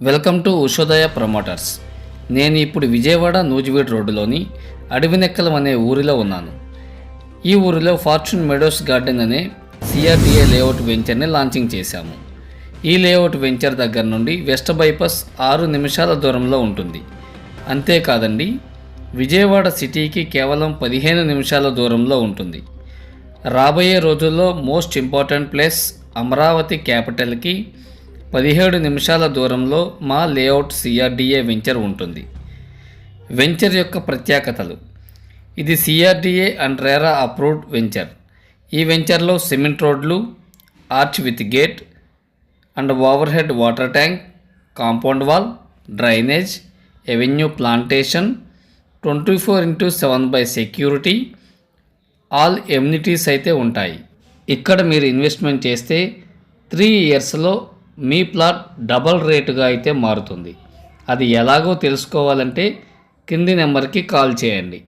Welcome to Ushodaya promoters. నేను ఇప్పుడు విజయవాడ నూజివీడు రోడ్డులోని అడవినెక్కలం అనే ఊరిలో ఉన్నాను. ఈ ఊరిలో ఫార్చ్యూన్ మెడోస్ గార్డెన్ అనే సిఆర్డిఏ లేఅవుట్ వెంచర్ని లాంచింగ్ చేశాము. ఈ లేఅవుట్ వెంచర్ దగ్గర నుండి వెస్ట్ బైపాస్ 6 నిమిషాల దూరంలో ఉంటుంది. అంతేకాదండి, విజయవాడ సిటీకి కేవలం 15 నిమిషాల దూరంలో ఉంటుంది. రాబోయే రోజుల్లో మోస్ట్ ఇంపార్టెంట్ ప్లేస్ అమరావతి క్యాపిటల్కి 17 నిమిషాల దూరంలో మా లేఅవుట్ సిఆర్డిఏ వెంచర్ ఉంటుంది. వెంచర్ యొక్క ప్రత్యేకతలు: ఇది CRDA and RERA approved venture. ఈ వెంచర్లో సిమెంట్ రోడ్లు, arch with gate and over head water tank, compound wall, drainage, avenue plantation, 24/7 security, all amenities అయితే ఉంటాయి. ఇక్కడ మీరు ఇన్వెస్ట్మెంట్ చేస్తే 3 ఇయర్స్లో మీ ప్లాట్ డబల్ రేటుగా అయితే మారుతుంది. అది ఎలాగో తెలుసుకోవాలంటే కింది నెంబర్కి కాల్ చేయండి.